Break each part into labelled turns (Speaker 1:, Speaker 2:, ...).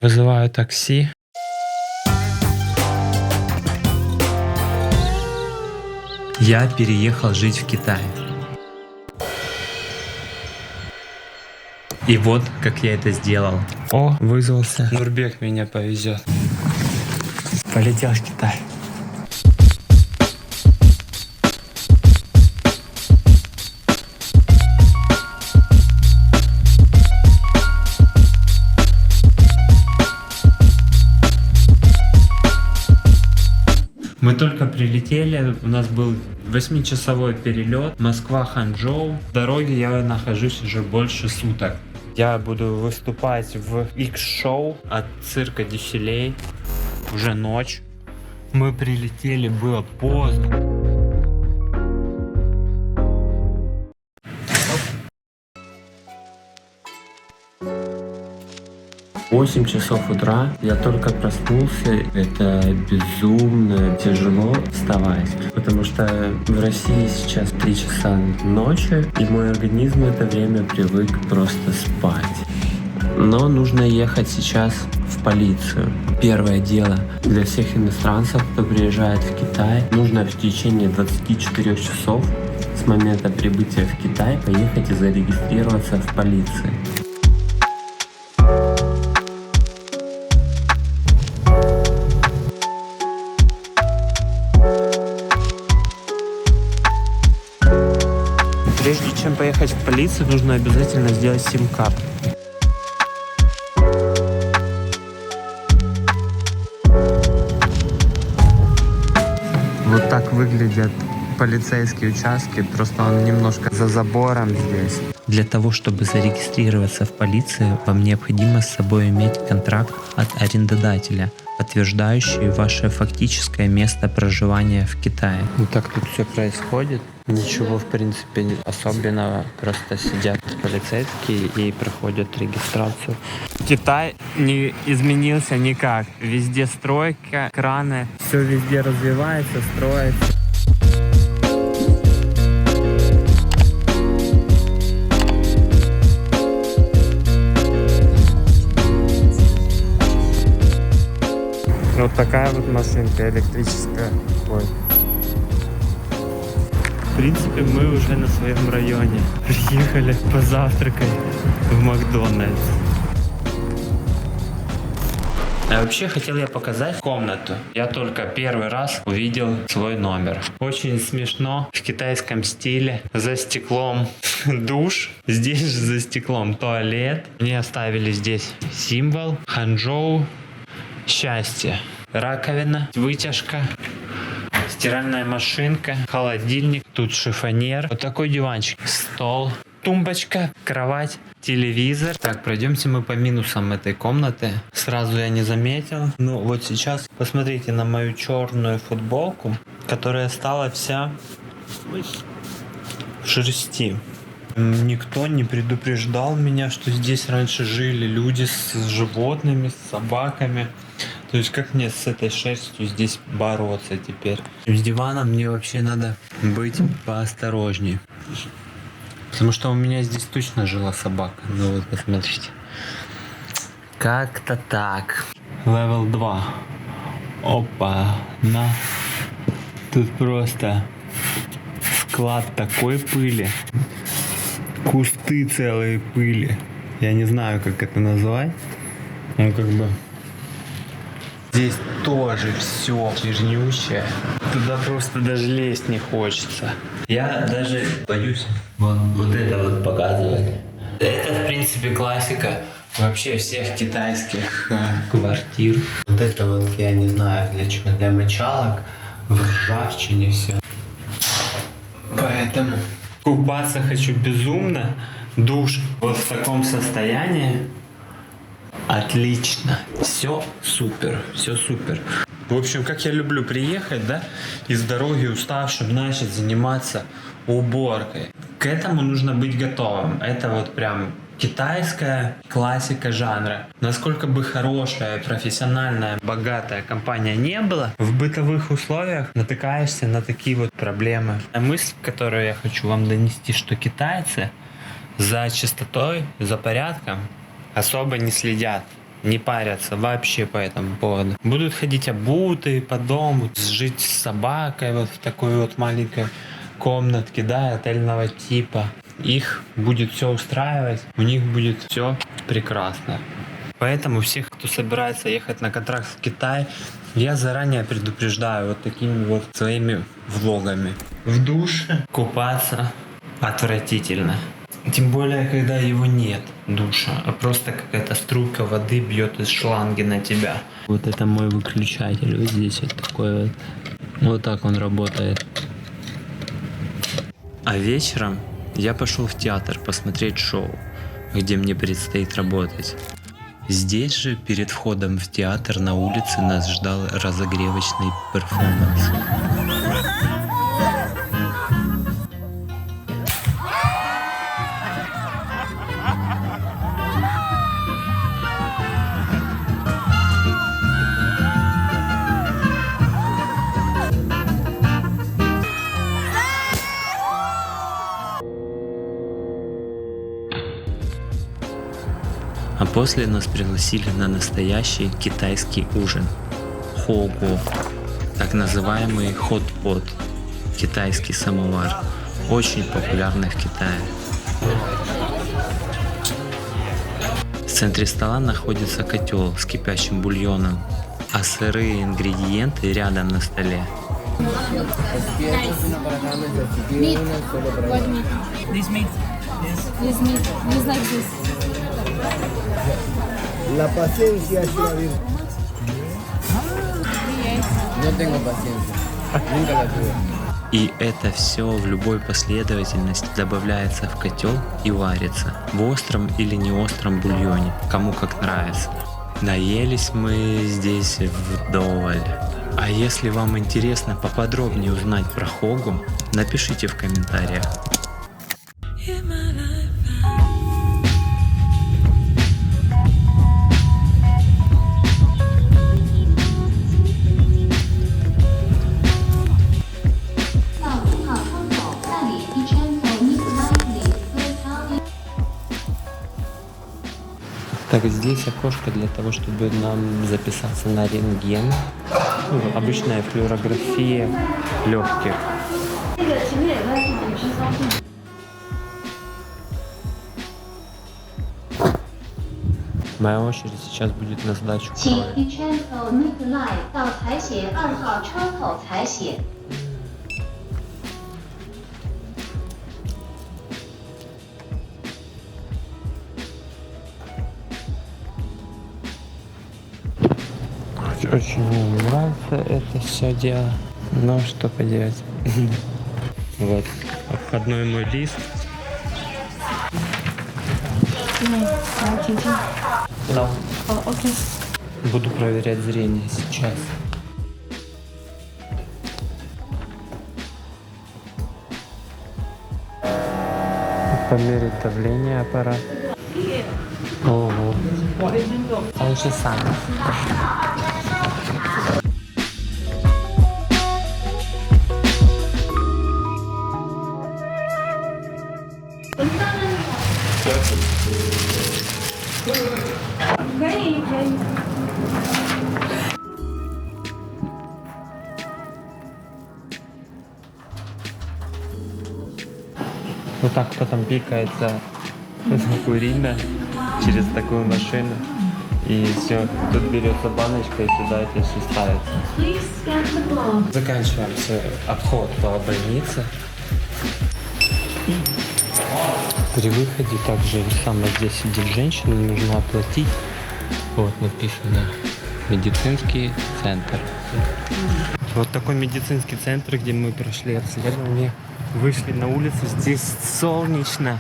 Speaker 1: Вызываю такси.
Speaker 2: Я переехал жить в Китай. И вот как я это сделал.
Speaker 1: О, вызвался. Нурбек меня повезет.
Speaker 2: Полетел в Китай. Мы только прилетели, у нас был 8-часовой перелет, Москва-Ханчжоу. В дороге я нахожусь уже больше суток. Я буду выступать в X-шоу от цирка Дефилей. Уже ночь. Мы прилетели, было поздно. В 8 часов утра я только проснулся. Это безумно тяжело вставать, потому что в России сейчас 3 часа ночи, и мой организм в это время привык просто спать. Но нужно ехать сейчас в полицию. Первое дело для всех иностранцев, кто приезжает в Китай, нужно в течение 24 часов с момента прибытия в Китай поехать и зарегистрироваться в полиции. Прежде чем поехать в полицию, нужно обязательно сделать сим-карту. Вот так выглядят полицейские участки, просто он немножко за забором здесь. Для того, чтобы зарегистрироваться в полиции, вам необходимо с собой иметь контракт от арендодателя, подтверждающий ваше фактическое место проживания в Китае. Вот так тут все происходит. Ничего, в принципе, особенного. Просто сидят полицейские и проходят регистрацию. Китай не изменился никак. Везде стройка, краны. Все везде развивается, строится. Вот такая вот машинка электрическая. Ой. В принципе, мы уже на своем районе. Приехали позавтракать в Макдональдс. А вообще хотел я показать комнату. Я только первый раз увидел свой номер. Очень смешно. В китайском стиле. За стеклом душ. Здесь же за стеклом туалет. Мне оставили здесь символ. Ханчжоу. Счастье. Раковина. Вытяжка. Стиральная машинка, холодильник, тут шифоньер, вот такой диванчик, стол, тумбочка, кровать, телевизор. Так, пройдемте мы по минусам этой комнаты. Сразу я не заметил. Ну вот сейчас посмотрите на мою черную футболку, которая стала вся в шерсти. Никто не предупреждал меня, что здесь раньше жили люди с животными, с собаками. То есть как мне с этой шерстью здесь бороться теперь? С диваном мне вообще надо быть поосторожнее. Потому что у меня здесь точно жила собака. Ну вот посмотрите. Как-то так. Level 2. Опа. На. Тут просто склад такой пыли. Кусты целые пыли. Я не знаю, как это назвать. Ну как бы... Здесь тоже все чернющее. Туда просто даже лезть не хочется. Я даже боюсь вот это вот показывать. Это, в принципе, классика вообще всех китайских квартир. Вот это вот, я не знаю для чего, для мочалок, в ржавчине все. Поэтому купаться хочу безумно. Душ вот в таком состоянии. Отлично. Все супер. Все супер. В общем, как я люблю приехать, да, из дороги уставшим начать заниматься уборкой. К этому нужно быть готовым. Это вот прям китайская классика жанра. Насколько бы хорошая, профессиональная, богатая компания не была, в бытовых условиях натыкаешься на такие вот проблемы. Мысль, которую я хочу вам донести, что китайцы за чистотой, за порядком особо не следят. не парятся вообще по этому поводу. Будут ходить обутые по дому, жить с собакой вот в такой вот маленькой комнатке, да, отельного типа. Их будет все устраивать, у них будет все прекрасно. Поэтому всех, кто собирается ехать на контракт в Китай, я заранее предупреждаю вот такими вот своими влогами. В душе купаться отвратительно. Тем более, когда его нет, душа, а просто какая-то струйка воды бьет из шланги на тебя. Вот это мой выключатель, вот здесь вот такой вот. Вот так он работает. А вечером я пошел в театр посмотреть шоу, где мне предстоит работать. Здесь же, перед входом в театр, на улице нас ждал разогревочный перформанс. А после нас пригласили на настоящий китайский ужин. Хого, так называемый хот-pot, китайский самовар, очень популярный в Китае. В центре стола находится котел с кипящим бульоном, а сырые ингредиенты рядом на столе.
Speaker 3: Meat. What meat?
Speaker 4: This meat is
Speaker 3: This meat. It's like this.
Speaker 5: La paciencia es una virtud.
Speaker 3: Yes.
Speaker 5: No tengo paciencia. Nunca la tuve.
Speaker 2: И это все в любой последовательности добавляется в котел и варится в остром или не остром бульоне, кому как нравится. Наелись мы здесь вдоволь. А если вам интересно поподробнее узнать про Хогу, напишите в комментариях. Так, здесь окошко для того, чтобы нам записаться на рентген. Обычная флюорография легких. Моя очередь сейчас будет на сдачу
Speaker 6: 请
Speaker 2: крови.
Speaker 6: 一圈走 Nick Line 到采血2号车口采血。
Speaker 2: Очень мне нравится это все дело. Но что поделать. Вот обходной мой лист. Да.
Speaker 3: Окей.
Speaker 2: Буду проверять зрение сейчас. Померить давление аппарат. Ого. Он же сам. Вот так кто там пикается за курино через такую машину. И все, тут берется баночка и сюда это все ставится. Заканчиваем свой обход по больнице. При выходе также самое здесь сидит женщина, нужно оплатить. Вот написано медицинский центр. Вот такой медицинский центр, где мы прошли обследование. Вышли на улицу, здесь солнечно,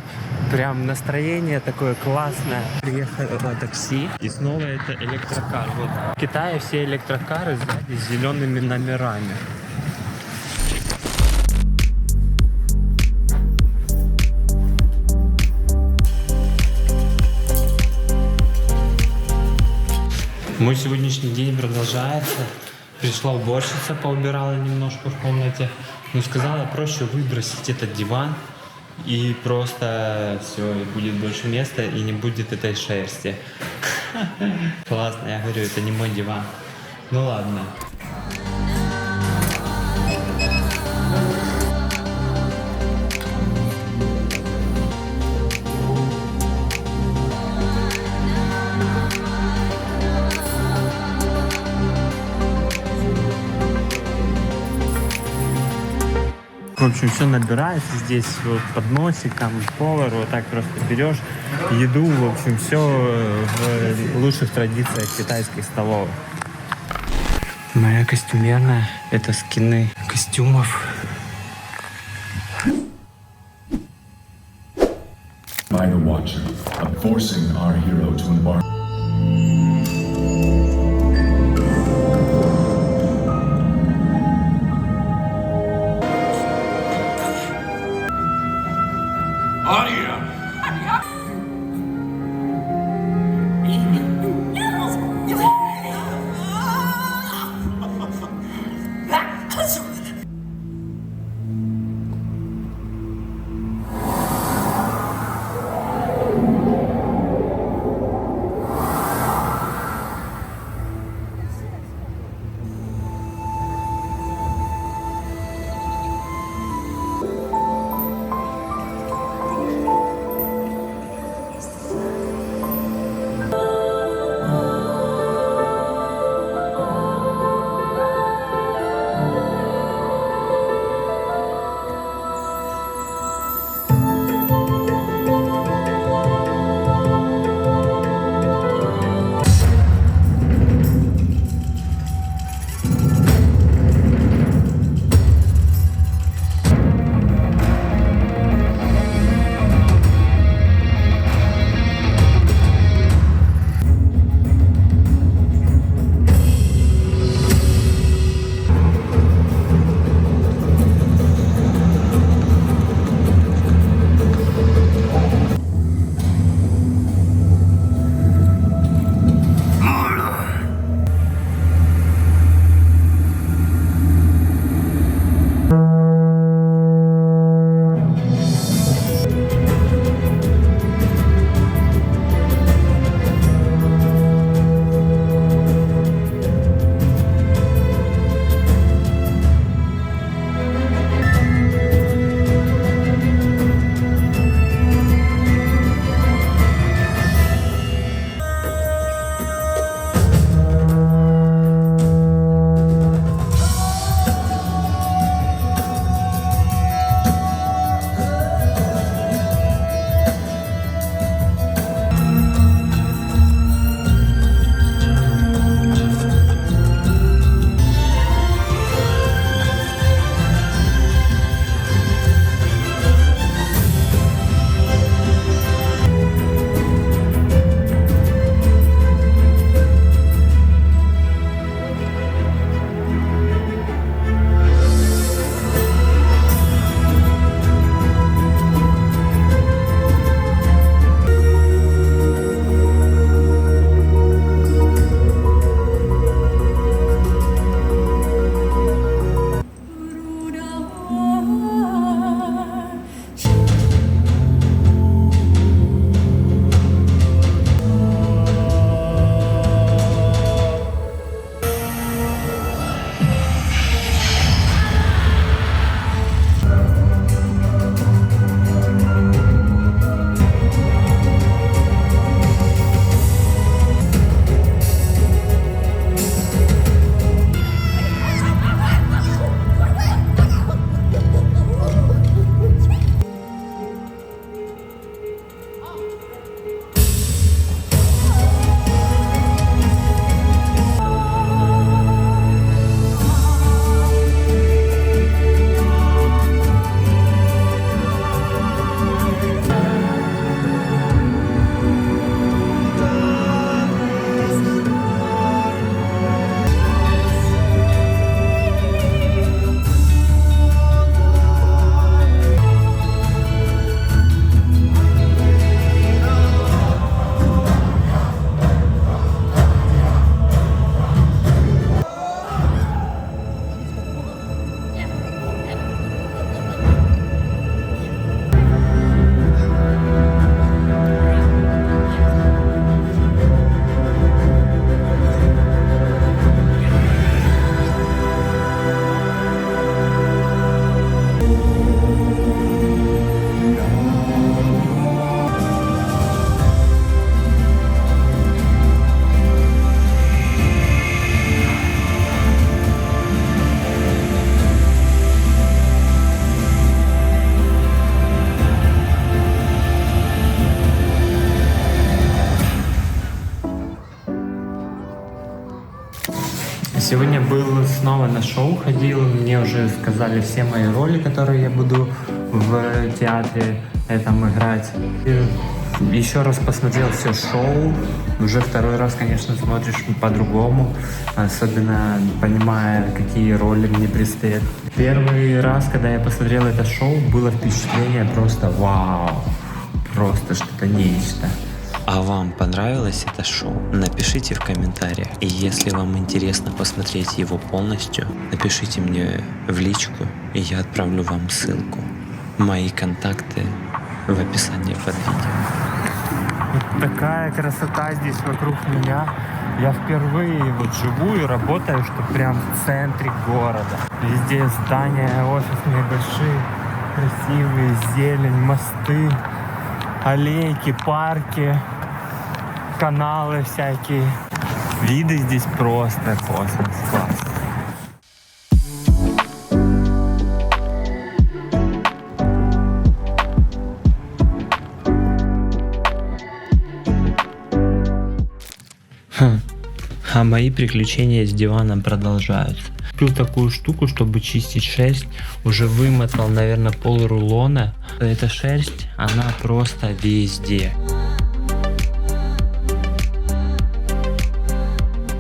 Speaker 2: прям настроение такое классное. Приехало такси, и снова это электрокар. Вот. В Китае все электрокары сзади с зелеными номерами. Мой сегодняшний день продолжается. Пришла уборщица, поубирала немножко в комнате. Но сказала проще выбросить этот диван и просто все, и будет больше места, и не будет этой шерсти. Классно, я говорю, это не мой диван. Ну ладно. В общем, все набирается здесь вот подносиком, повар, вот так просто берешь еду, в общем, все в лучших традициях китайских столовых.
Speaker 1: Моя костюмерная — это скины костюмов.
Speaker 7: By the Watcher, forcing our hero to embark.
Speaker 1: Сегодня был снова на шоу, ходил. Мне уже сказали все мои роли, которые я буду в театре этом играть. И еще раз посмотрел все шоу. Уже второй раз, конечно, смотришь по-другому. Особенно понимая, какие роли мне предстоят. Первый раз, когда я посмотрел это шоу, было впечатление просто вау. Просто что-то нечто.
Speaker 8: А вам понравилось это шоу? Напишите в комментариях. И если вам интересно посмотреть его полностью, напишите мне в личку, и я отправлю вам ссылку. Мои контакты в описании под видео.
Speaker 1: Вот такая красота здесь вокруг меня. Я впервые вот живу и работаю, что прям в центре города. Везде здания офисные большие, красивые, зелень, мосты, аллейки, парки, каналы всякие. Виды здесь просто космос, класс.
Speaker 8: А мои приключения с диваном продолжаются. Купил такую штуку, чтобы чистить шерсть. Уже вымотал, наверное, пол-рулона. Эта шерсть, она просто везде.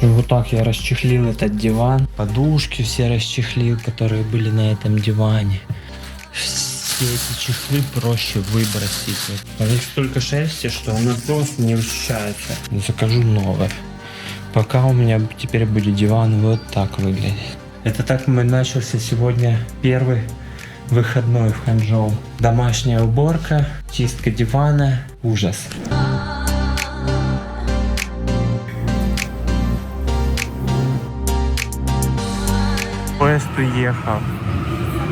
Speaker 8: Вот так я расчехлил этот диван. Подушки все расчехлил, которые были на этом диване. Все эти чехлы проще выбросить. А здесь столько шерсти, что она просто не ощущается. Закажу новое. Пока у меня теперь будет диван вот так выглядеть. Это так начался сегодня первый выходной в Ханчжоу. Домашняя уборка, чистка дивана, ужас.
Speaker 1: Поезд уехал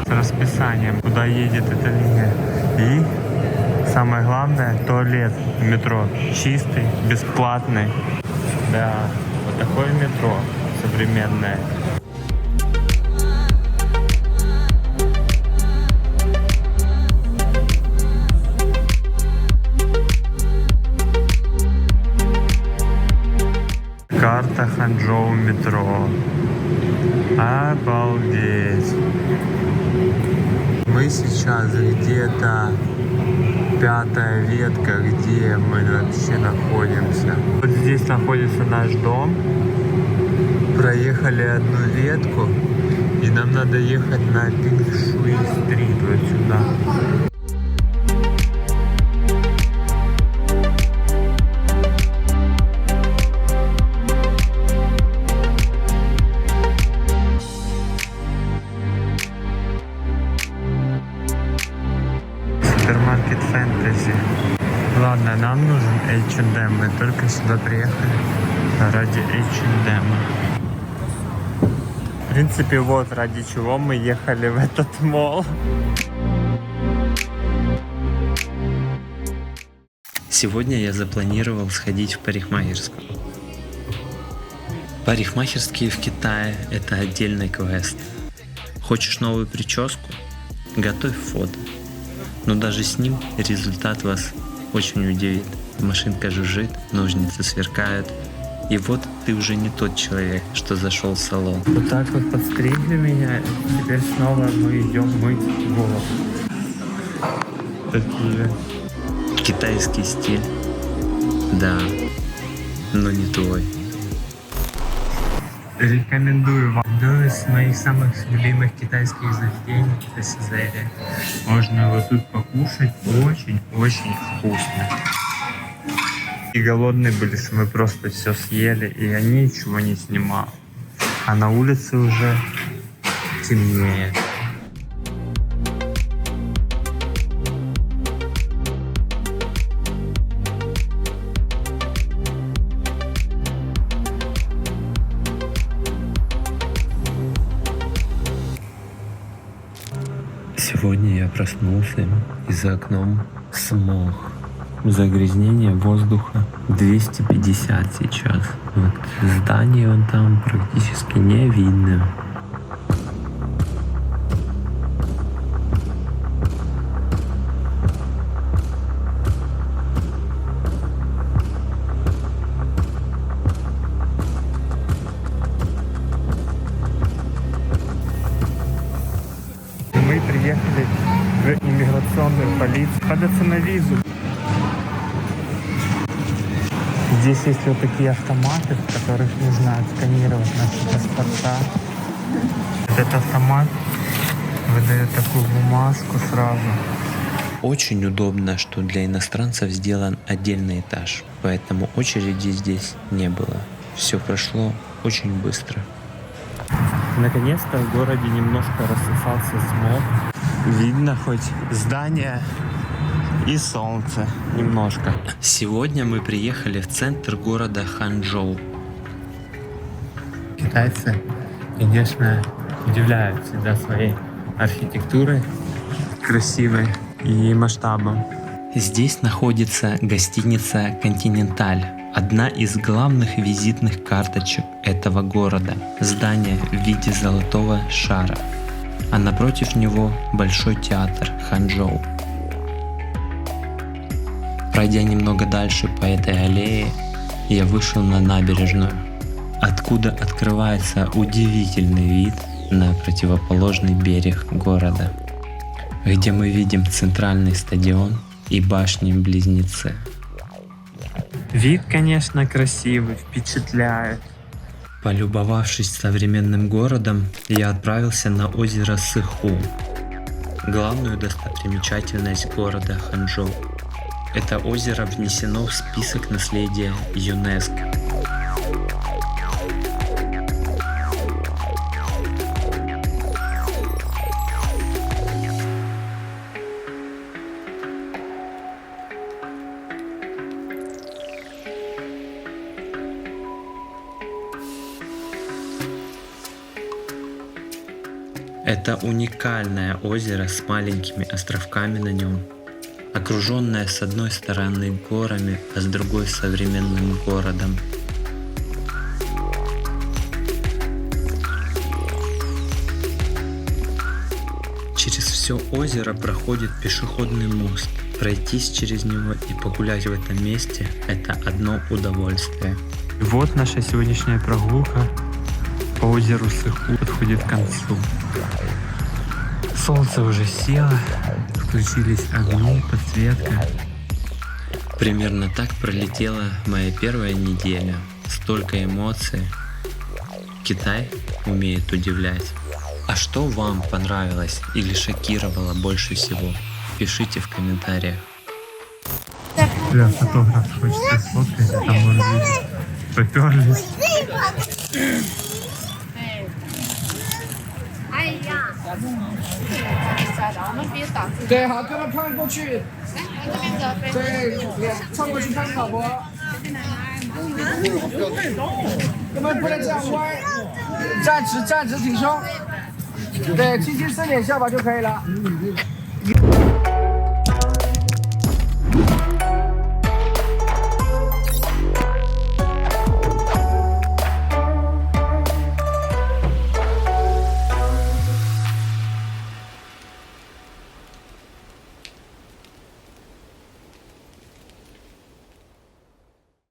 Speaker 1: с расписанием, куда едет эта линия. И самое главное, туалет в метро чистый, бесплатный. Да, вот такое метро современное. Карта Ханчжоу метро. Обалдеть. Мы сейчас где-то 5-я ветка, где мы вообще находимся. Вот здесь находится наш дом. Проехали одну ветку, и нам надо ехать на Пингшуй-стрит вот сюда. Супермаркет Фэнтези. Ладно, нам нужен H&M. Мы только сюда приехали ради H&M. В принципе, вот ради чего мы ехали в этот молл.
Speaker 8: Сегодня я запланировал сходить в парикмахерскую. Парикмахерские в Китае – это отдельный квест. Хочешь новую прическу? Готовь фото. Но даже с ним результат вас очень удивит. Машинка жужжит, ножницы сверкают. И вот ты уже не тот человек, что зашел в салон.
Speaker 1: Вот так вот подстригли меня. Теперь снова мы идем мыть голову. Такие.
Speaker 8: Китайский стиль. Да, но не твой.
Speaker 1: Рекомендую вам. Одно из моих самых любимых китайских заведений — это Сизерия. Можно вот тут покушать очень-очень вкусно. И голодные были, что мы просто все съели, и я ничего не снимал. А на улице уже темнее.
Speaker 8: Сегодня я проснулся, и за окном смог. Загрязнение воздуха 250 сейчас. Вот здание вон там практически не видно.
Speaker 1: миграционную полицию. Податься на визу. Здесь есть вот такие автоматы, в которых нужно отсканировать наши паспорта. Этот автомат выдает такую бумажку сразу.
Speaker 8: Очень удобно, что для иностранцев сделан отдельный этаж, поэтому очереди здесь не было. Все прошло очень быстро.
Speaker 1: Наконец-то в городе немножко рассосался смог. Видно хоть здание и солнце немножко.
Speaker 8: Сегодня мы приехали в центр города Ханчжоу.
Speaker 1: Китайцы, конечно, удивляют всегда своей архитектурой красивой и масштабом.
Speaker 8: Здесь находится гостиница «Континенталь», одна из главных визитных карточек этого города. Здание в виде золотого шара, а напротив него Большой театр Ханчжоу. Пройдя немного дальше по этой аллее, я вышел на набережную, откуда открывается удивительный вид на противоположный берег города, где мы видим центральный стадион и башни-близнецы.
Speaker 1: Вид, конечно, красивый, впечатляет.
Speaker 8: Полюбовавшись современным городом, я отправился на озеро Сыху, главную достопримечательность города Ханчжоу. Это озеро внесено в список наследия ЮНЕСКО. Это уникальное озеро с маленькими островками на нем, окруженное с одной стороны горами, а с другой современным городом. Через все озеро проходит пешеходный мост. Пройтись через него и погулять в этом месте – это одно удовольствие.
Speaker 1: И вот наша сегодняшняя прогулка по озеру Сыху подходит к концу. Солнце уже село, включились огни, подсветка.
Speaker 8: Примерно так пролетела моя первая неделя. Столько эмоций. Китай умеет удивлять. А что вам понравилось или шокировало больше всего? Пишите в комментариях.
Speaker 1: Бля, фотограф хочется сфоткать, а там может быть поперлись.
Speaker 5: 对，好，哥们看过去，对，唱过去看好不？哥们不能这样歪，站直挺胸，对，轻轻伸点下巴就可以了。